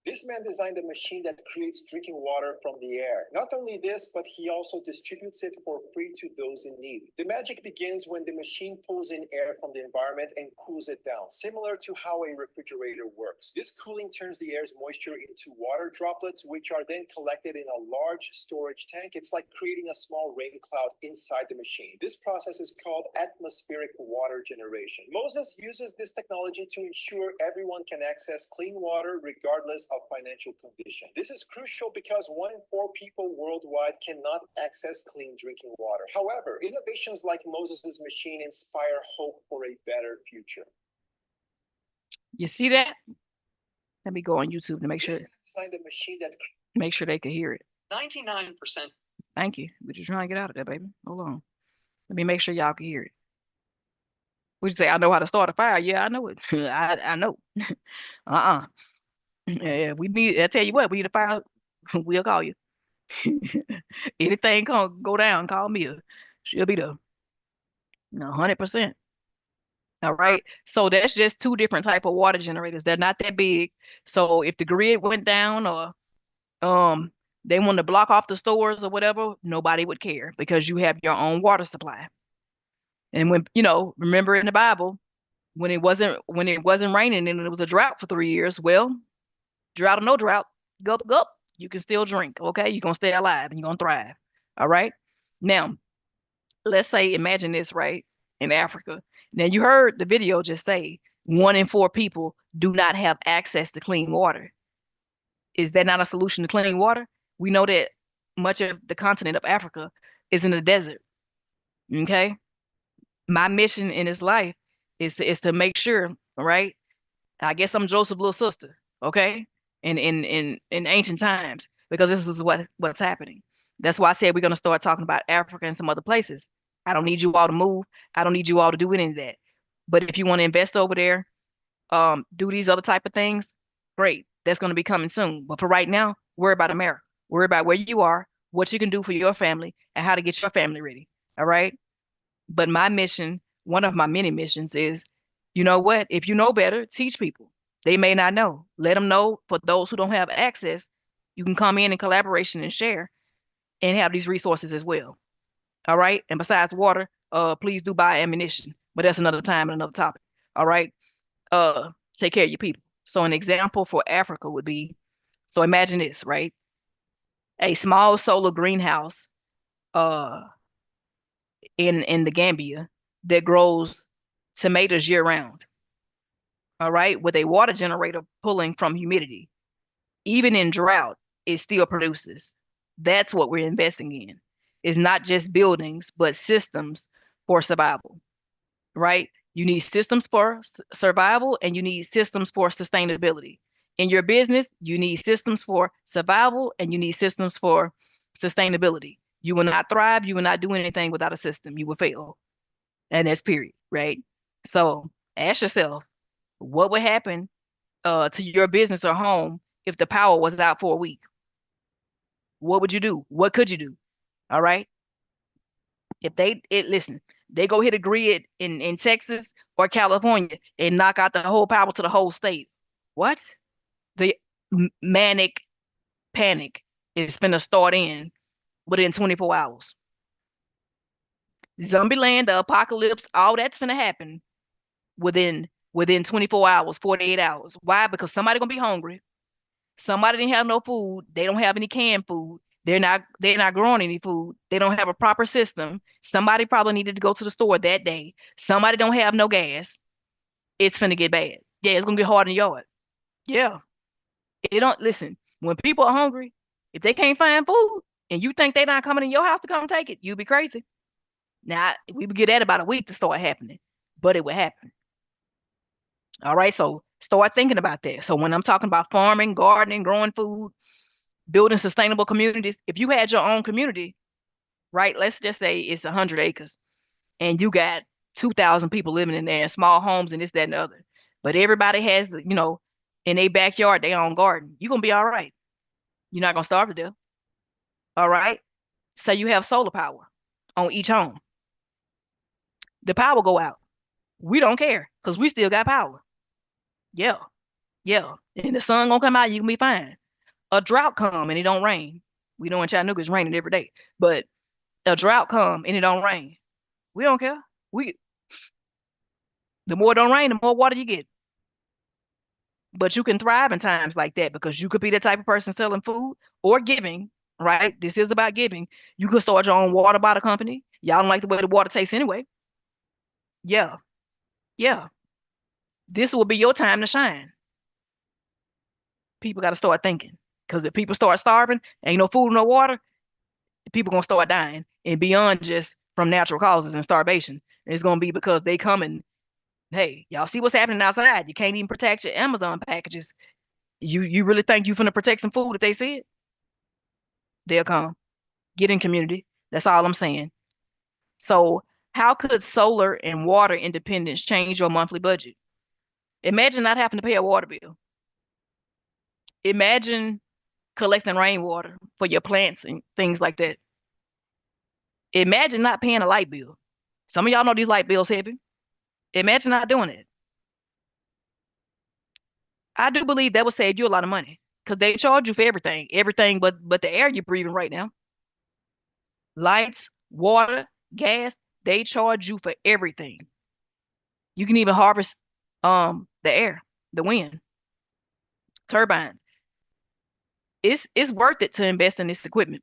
This man designed a machine that creates drinking water from the air. Not only this, but he also distributes it for free to those in need. The magic begins when the machine pulls in air from the environment and cools it down, similar to how a refrigerator works. This cooling turns the air's moisture into water droplets, which are then collected in a large storage tank. It's like creating a small rain cloud inside the machine. This process is called atmospheric water generation. Moses uses this technology to ensure everyone can access clean water regardless of financial condition. This is crucial because 1 in 4 people worldwide cannot access clean drinking water. However, innovations like Moses' machine inspire hope for a better future. You see that? Let me go on YouTube to make sure. Designed a machine that make sure they can hear it. 99%. Thank you. We're just trying to get out of there, baby. Hold on. Let me make sure y'all can hear it. Would you say I know how to start a fire? Yeah, I know it. I know. uh-uh. Yeah, we need. I tell you what, we need a fire. We'll call you. Anything can go down, call me. She'll be there. 100%. All right. So that's just two different type of water generators. They're not that big. So if the grid went down or they want to block off the stores or whatever, nobody would care because you have your own water supply. And when, remember in the Bible, when it wasn't raining and it was a drought for 3 years, well, drought or no drought, gulp, gulp, you can still drink, okay? You're going to stay alive and you're going to thrive, all right? Now, let's say, imagine this, right, in Africa. Now, you heard the video just say 1 in 4 people do not have access to clean water. Is that not a solution to clean water? We know that much of the continent of Africa is in the desert, okay? My mission in this life is to make sure, right? I guess I'm Joseph's little sister, okay? In ancient times, because this is what's happening. That's why I said we're gonna start talking about Africa and some other places. I don't need you all to move. I don't need you all to do any of that. But if you want to invest over there, do these other type of things, great. That's gonna be coming soon. But for right now, worry about America. Worry about where you are, what you can do for your family, and how to get your family ready. All right. But my mission, one of my many missions is, you know what? If you know better, teach people. They may not know. Let them know. For those who don't have access, you can come in collaboration and share and have these resources as well. All right. And besides water, please do buy ammunition. But that's another time and another topic. All right. Take care of your people. So an example for Africa would be, so imagine this, right? A small solar greenhouse uh in the Gambia that grows tomatoes year round. All right, with a water generator pulling from humidity. Even in drought, it still produces. That's what we're investing in. It's not just buildings, but systems for survival, right? You need systems for survival and you need systems for sustainability. In your business, you need systems for survival and you need systems for sustainability. You will not thrive, you will not do anything without a system. You will fail. And that's period, right? So ask yourself, what would happen to your business or home if the power was out for a week? What would you do? What could you do? All right. If listen, they go hit a grid in Texas or California and knock out the whole power to the whole state. What? The manic panic is finna start in within 24 hours. Zombie land, the apocalypse, all that's finna happen within 24 hours, 48 hours. Why? Because somebody gonna be hungry. Somebody didn't have no food. They don't have any canned food. They're not growing any food. They don't have a proper system. Somebody probably needed to go to the store that day. Somebody don't have no gas. It's finna get bad. Yeah, it's gonna get hard in your yard. Yeah. It don't listen. When people are hungry, if they can't find food and you think they're not coming in your house to come take it, you be crazy. Now we would get that about a week to start happening, but it would happen. All right. So start thinking about that. So when I'm talking about farming, gardening, growing food, building sustainable communities, if you had your own community, right? Let's just say it's 100 acres and you got 2,000 people living in there in small homes and this, that, and the other. But everybody has, in their backyard, their own garden. You're going to be all right. You're not going to starve to death. All right. Say you have solar power on each home. The power go out. We don't care because we still got power. Yeah. Yeah. And the sun gonna come out, you can be fine. A drought come and it don't rain. We know in Chattanooga it's raining every day. But a drought come and it don't rain. We don't care. We The more it don't rain, the more water you get. But you can thrive in times like that because you could be the type of person selling food or giving, right? This is about giving. You could start your own water bottle company. Y'all don't like the way the water tastes anyway. Yeah, yeah. This will be your time to shine. People got to start thinking. Because if people start starving, ain't no food, no water, people gonna start dying. And beyond just from natural causes and starvation, it's gonna be because they coming. Hey, y'all see what's happening outside? You can't even protect your Amazon packages. You really think you finna protect some food if they see it? They'll come. Get in community. That's all I'm saying. So how could solar and water independence change your monthly budget? Imagine not having to pay a water bill. Imagine collecting rainwater for your plants and things like that. Imagine not paying a light bill. Some of y'all know these light bills heavy. Imagine not doing it. I do believe that would save you a lot of money because they charge you for everything but the air you're breathing right now. Lights, water, gas, they charge you for everything. You can even harvest the air, the wind, turbines. It's worth it to invest in this equipment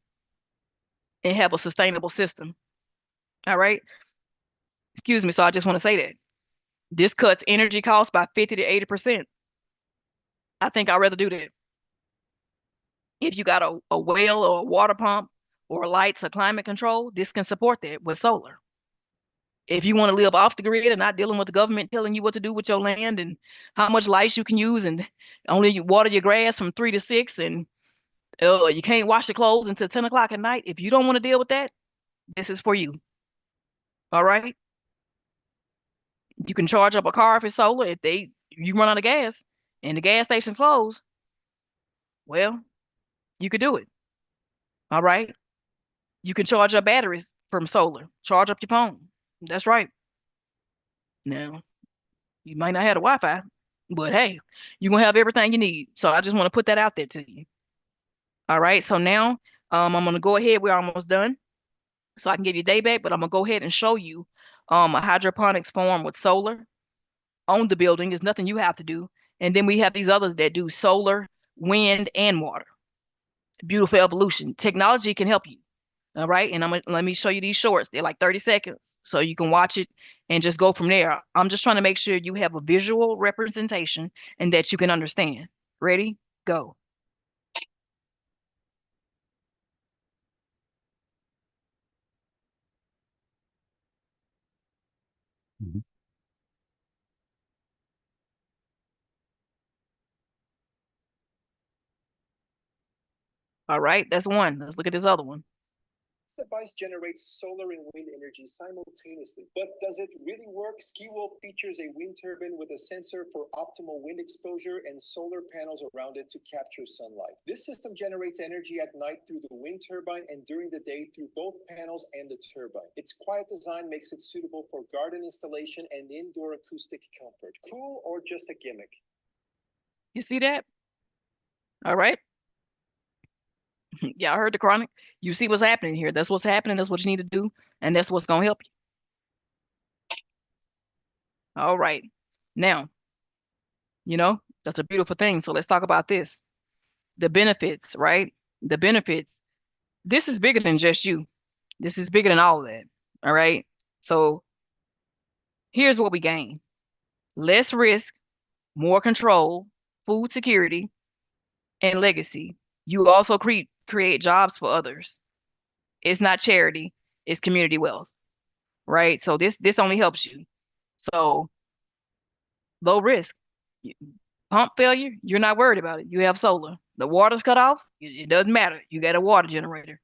and have a sustainable system. All right. Excuse me. So I just want to say that this cuts energy costs by 50 to 80%. I think I'd rather do that. If you got a well or a water pump or lights or climate control, this can support that with solar. If you want to live off the grid and not dealing with the government telling you what to do with your land and how much lights you can use and only you water your grass from 3 to 6 and you can't wash your clothes until 10 o'clock at night. If you don't want to deal with that, this is for you. All right. You can charge up a car if it's solar. If you run out of gas and the gas station's closed, well, you could do it. All right. You can charge up batteries from solar. Charge up your phone. That's right. Now, you might not have the Wi-Fi, but hey, you're gonna have everything you need. So I just want to put that out there to you. All right. So now I'm gonna go ahead. We're almost done. So I can give you a day back, but I'm gonna go ahead and show you a hydroponics farm with solar on the building. There's nothing you have to do. And then we have these others that do solar, wind, and water. Beautiful evolution. Technology can help you. All right. And let me show you these shorts. They're like 30 seconds. So you can watch it and just go from there. I'm just trying to make sure you have a visual representation and that you can understand. Ready? Go. Mhm. All right. That's one. Let's look at this other one. device generates solar and wind energy simultaneously. But does it really work? SkiWolf features a wind turbine with a sensor for optimal wind exposure and solar panels around it to capture sunlight. This system generates energy at night through the wind turbine and during the day through both panels and the turbine. Its quiet design makes it suitable for garden installation and indoor acoustic comfort. Cool or just a gimmick? You see that? All right. Y'all heard the chronic. You see what's happening here. That's what's happening. That's what you need to do. And that's what's going to help you. All right. Now, that's a beautiful thing. So let's talk about this. The benefits, right? The benefits. This is bigger than just you. This is bigger than all of that. All right. So here's what we gain: less risk, more control, food security, and legacy. You also create jobs for others. It's not charity, it's community wealth, right? So this only helps you. So low risk. Pump failure, you're not worried about it. You have solar. The water's cut off, it doesn't matter. You got a water generator.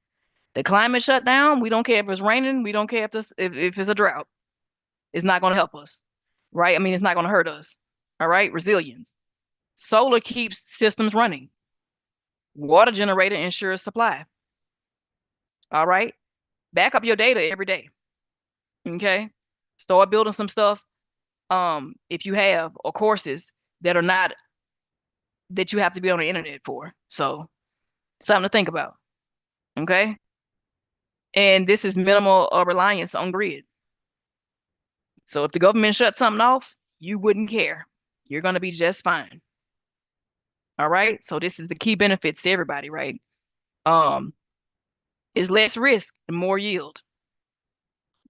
The climate shut down, we don't care if it's raining, we don't care if it's a drought. It's not going to help us, right? I mean, it's not going to hurt us. All right, resilience. Solar keeps systems running. Water generator ensures supply. All right, back up your data every day. Okay, start building some stuff. If you have or courses that are not that you have to be on the internet for. So something to think about. Okay. And this is minimal reliance on grid. So if the government shuts something off, you wouldn't care. You're going to be just fine. All right. So this is the key benefits to everybody, right? Is less risk and more yield.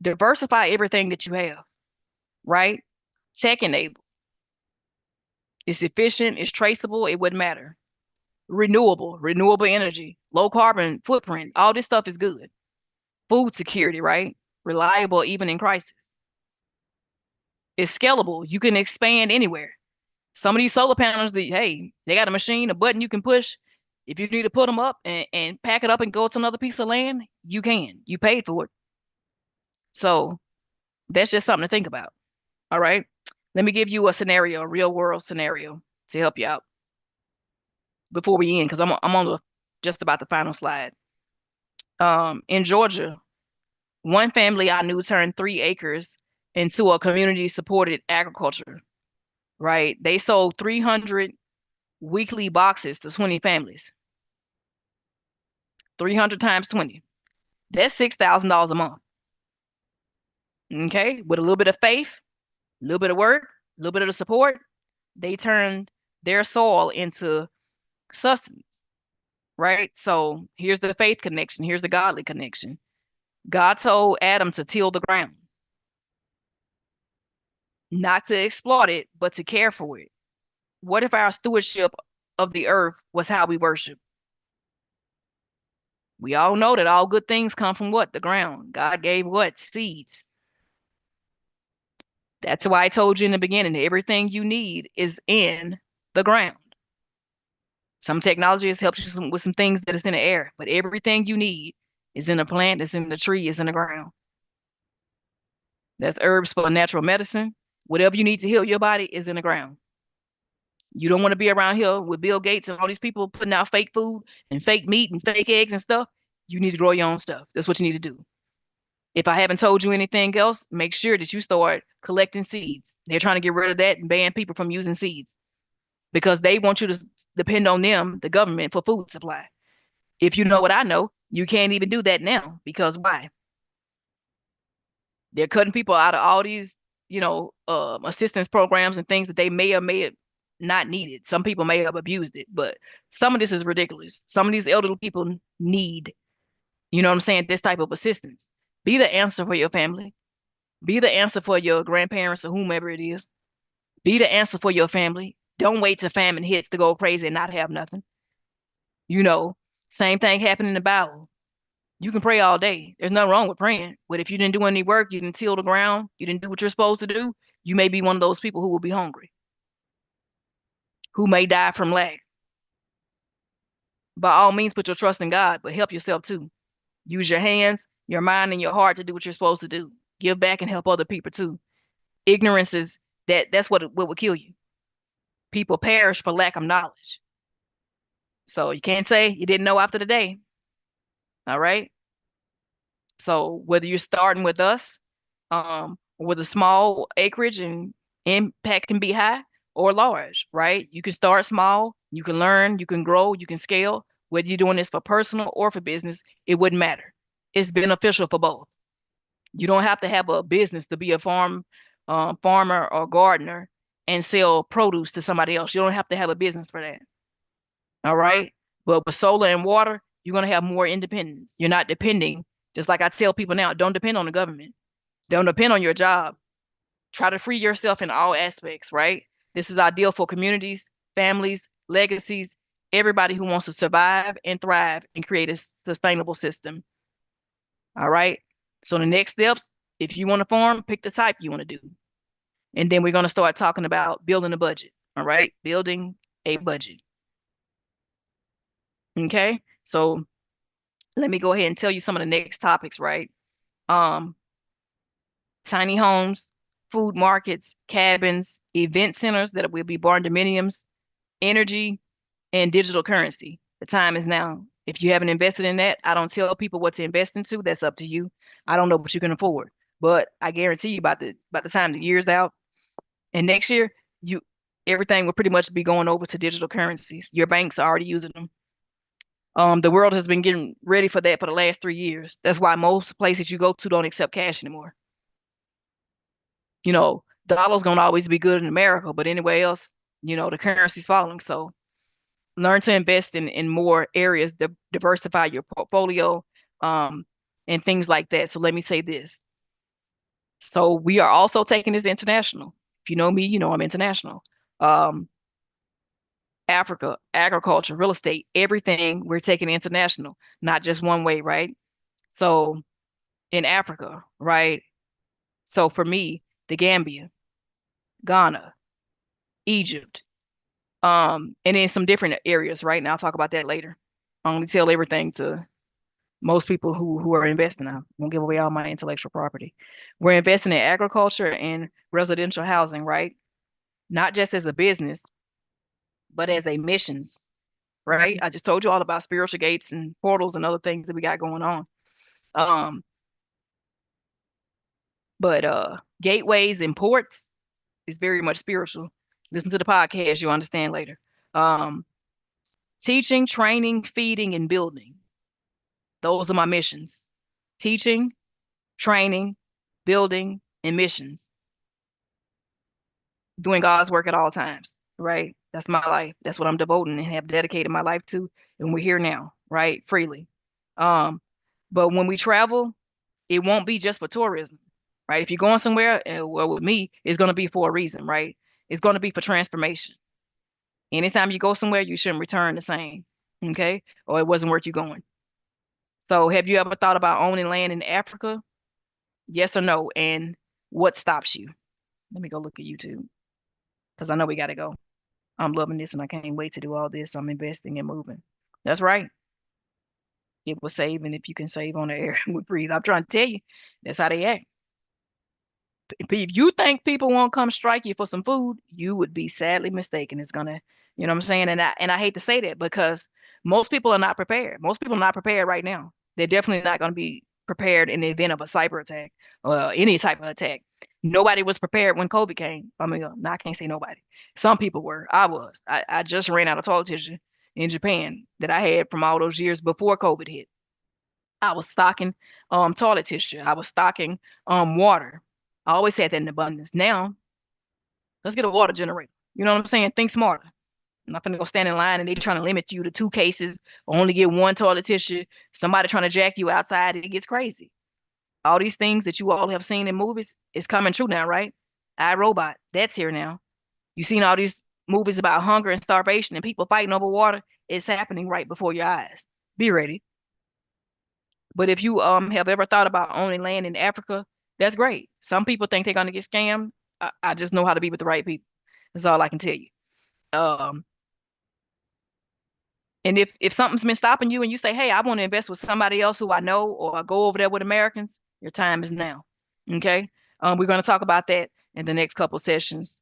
Diversify everything that you have, right? Tech enabled. It's efficient, it's traceable, it wouldn't matter. Renewable energy, low carbon footprint, all this stuff is good. Food security, right? Reliable even in crisis. It's scalable. You can expand anywhere. Some of these solar panels, they got a machine, a button you can push. If you need to put them up and pack it up and go to another piece of land, you can. You paid for it. So that's just something to think about. All right. Let me give you a scenario, a real world scenario to help you out before we end, because I'm on just about the final slide. In Georgia, one family I knew turned 3 acres into a community supported agriculture, right? They sold 300 weekly boxes to 20 families. 300 times 20. That's $6,000 a month. Okay. With a little bit of faith, a little bit of work, a little bit of the support, they turned their soil into sustenance, right? So here's the faith connection. Here's the godly connection. God told Adam to till the ground, not to exploit it, but to care for it. What if our stewardship of the earth was how we worship? We all know that all good things come from what? The ground. God gave what? Seeds. That's why I told you in the beginning, everything you need is in the ground. Some technology has helped you with some things that is in the air, but everything you need is in a plant, is in the tree, is in the ground. That's herbs for natural medicine. Whatever you need to heal your body is in the ground. You don't want to be around here with Bill Gates and all these people putting out fake food and fake meat and fake eggs and stuff. You need to grow your own stuff. That's what you need to do. If I haven't told you anything else, make sure that you start collecting seeds. They're trying to get rid of that and ban people from using seeds because they want you to depend on them, the government, for food supply. If you know what I know, you can't even do that now because why? They're cutting people out of all these, assistance programs and things that they may or may have not needed. Some people may have abused it, but some of this is ridiculous. Some of these elderly people need, you know what I'm saying, this type of assistance. Be the answer for your family. Be the answer for your grandparents or whomever it is. Be the answer for your family. Don't wait till famine hits to go crazy and not have nothing. Same thing happened in the Bible. You can pray all day. There's nothing wrong with praying. But if you didn't do any work, you didn't till the ground, you didn't do what you're supposed to do, you may be one of those people who will be hungry, who may die from lack. By all means, put your trust in God, but help yourself too. Use your hands, your mind, and your heart to do what you're supposed to do. Give back and help other people too. Ignorance is that's what will kill you. People perish for lack of knowledge. So you can't say you didn't know after the day. All right. So whether you're starting with us, with a small acreage and impact can be high or large, right? You can start small, you can learn, you can grow, you can scale. Whether you're doing this for personal or for business, it wouldn't matter. It's beneficial for both. You don't have to have a business to be a farmer or gardener and sell produce to somebody else. You don't have to have a business for that. All right. But with solar and water, you're going to have more independence. You're not depending, just like I tell people now, don't depend on the government. Don't depend on your job. Try to free yourself in all aspects, right? This is ideal for communities, families, legacies, everybody who wants to survive and thrive and create a sustainable system. All right. So the next steps, if you want to farm, pick the type you want to do. And then we're going to start talking about building a budget. All right. Building a budget. Okay. So let me go ahead and tell you some of the next topics, right? Um, Tiny homes, food markets, cabins, event centers that will be barn dominiums, energy, and digital currency. The time is now. If you haven't invested in that, I don't tell people what to invest into. That's up to you. I don't know what you can afford, but I guarantee you by the time the year's out and next year, you everything will pretty much be going over to digital currencies. Your banks are already using them. The world has been getting ready for that for the last 3 years. That's why most places you go to don't accept cash anymore. Dollar's gonna always be good in America, but anywhere else, the currency's falling. So learn to invest in more areas, diversify your portfolio, um, and things like that. So let me say this. So we are also taking this international. If you know me, you know I'm international. Um, Africa, agriculture, real estate, everything we're taking international, not just one way, right? So in Africa, right? So for me, the Gambia, Ghana, Egypt, and in some different areas, right? Now I'll talk about that later. I only tell everything to most people who are investing. I won't give away all my intellectual property. We're investing in agriculture and residential housing, right? Not just as a business, but as a missions, right? I just told you all about spiritual gates and portals and other things that we got going on. Um, but gateways and ports is very much spiritual. Listen to the podcast, you'll understand later. Um, Teaching, training, feeding, and building. Those are my missions. Teaching, training, building, and missions. Doing God's work at all times, right? That's my life. That's what I'm devoting and have dedicated my life to. And we're here now, right? Freely. Um, but when we travel, it won't be just for tourism, right? If you're going somewhere, well, with me, it's going to be for a reason, right? It's going to be for transformation. Anytime you go somewhere, you shouldn't return the same, okay? Or it wasn't worth you going. So have you ever thought about owning land in Africa? Yes or no? And what stops you? Let me go look at YouTube because I know we got to go. I'm loving this and I can't wait to do all this. I'm investing and moving. That's right. It was saving if you can save on the air we breathe. I'm trying to tell you, that's how they act. If you think people won't come strike you for some food, you would be sadly mistaken. It's gonna, you know what I'm saying? And I hate to say that because most people are not prepared. Most people are not prepared right now. They're definitely not going to be prepared in the event of a cyber attack or any type of attack. Nobody was prepared when COVID came. I mean, no, I can't say nobody. Some people were. I was. I just ran out of toilet tissue in Japan that I had from all those years before COVID hit. I was stocking toilet tissue. I was stocking water. I always had that in abundance. Now, let's get a water generator. You know what I'm saying? Think smarter. I'm not gonna go stand in line and they trying to limit you to 2 cases, or only get one toilet tissue. Somebody trying to jack you outside, it gets crazy. All these things that you all have seen in movies is coming true now, right? iRobot, that's here now. You seen all these movies about hunger and starvation and people fighting over water. It's happening right before your eyes. Be ready. But if you have ever thought about owning land in Africa, that's great. Some people think they're gonna get scammed. I just know how to be with the right people. That's all I can tell you. Um, And if something's been stopping you and you say, hey, I want to invest with somebody else who I know, or I go over there with Americans, your time is now. Okay. We're going to talk about that in the next couple sessions.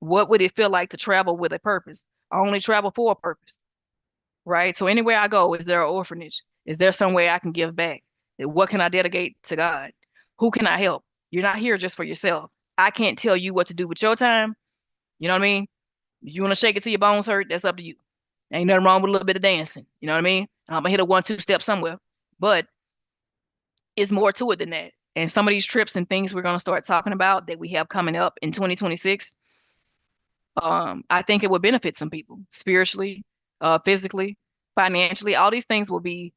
What would it feel like to travel with a purpose? I only travel for a purpose, right? So anywhere I go, is there an orphanage? Is there some way I can give back? What can I dedicate to God? Who can I help? You're not here just for yourself. I can't tell you what to do with your time. You know what I mean? If you want to shake it till your bones hurt, that's up to you. Ain't nothing wrong with a little bit of dancing. You know what I mean? I'm gonna hit a 1-2 step somewhere, but it's more to it than that. And some of these trips and things we're gonna start talking about that we have coming up in 2026, I think it would benefit some people spiritually, physically, financially. All these things will be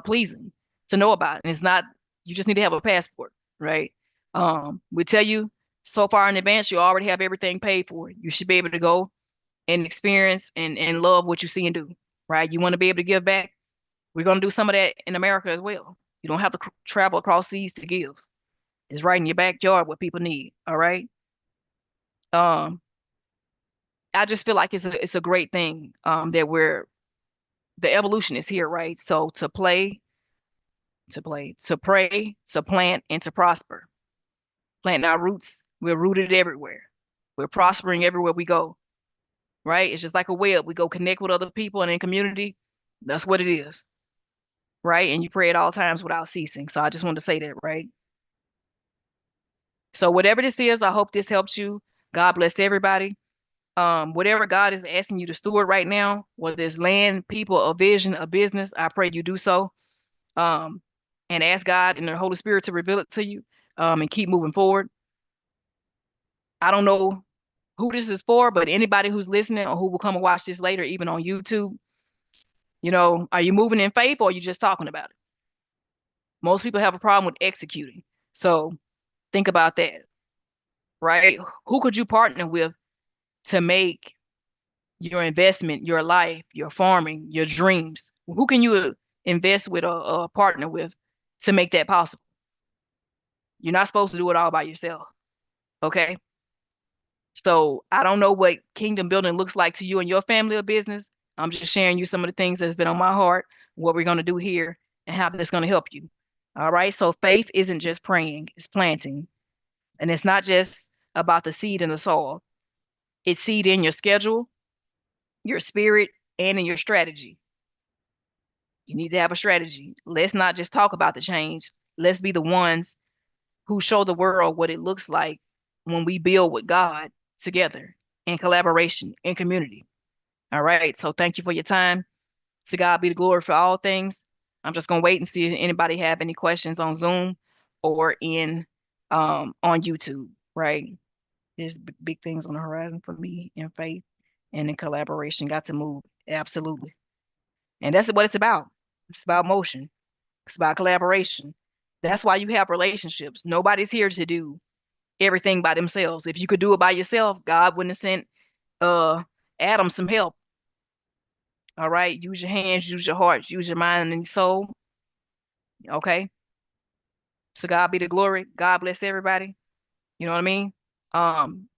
pleasing to know about. And it's not, you just need to have a passport, right? We tell you so far in advance, you already have everything paid for. You should be able to go and experience and love what you see and do, right? You want to be able to give back. We're going to do some of that in America as well. You don't have to travel across seas to give. It's right in your backyard what people need. All right. Um, I just feel like it's a great thing that the evolution is here, right? So to pray, to plant, and to prosper. Planting our roots. We're rooted everywhere. We're prospering everywhere we go, right? It's just like a web. We go connect with other people and in community. That's what it is, right? And you pray at all times without ceasing. So I just wanted to say that, right? So whatever this is, I hope this helps you. God bless everybody. Whatever God is asking you to steward right now, whether it's land, people, a vision, a business, I pray you do so. Um, and ask God and the Holy Spirit to reveal it to you. And keep moving forward. I don't know who this is for, but anybody who's listening or who will come and watch this later, even on YouTube, are you moving in faith or are you just talking about it? Most people have a problem with executing. So think about that, right? Who could you partner with to make your investment, your life, your farming, your dreams? Who can you invest with or partner with to make that possible? You're not supposed to do it all by yourself. Okay. So I don't know what kingdom building looks like to you and your family or business. I'm just sharing you some of the things that's been on my heart, what we're going to do here, and how that's going to help you. All right. So faith isn't just praying, it's planting. And it's not just about the seed in the soil. It's seed in your schedule, your spirit, and in your strategy. You need to have a strategy. Let's not just talk about the change. Let's be the ones who show the world what it looks like when we build with God together in collaboration, in community. All right. So thank you for your time. To God be the glory for all things. I'm just gonna wait and see if anybody have any questions on Zoom or in on YouTube. Right. There's big things on the horizon for me in faith and in collaboration. Got to move. Absolutely. And that's what it's about. It's about motion. It's about collaboration. That's why you have relationships. Nobody's here to do everything by themselves. If you could do it by yourself, God wouldn't have sent uh Adam some help. All right. Use your hands, use your heart, use your mind and soul. Okay. So God be the glory. God bless everybody. You know what I mean?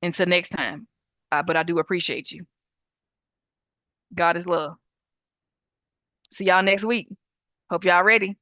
Until next time. But I do appreciate you. God is love. See y'all next week. Hope y'all ready.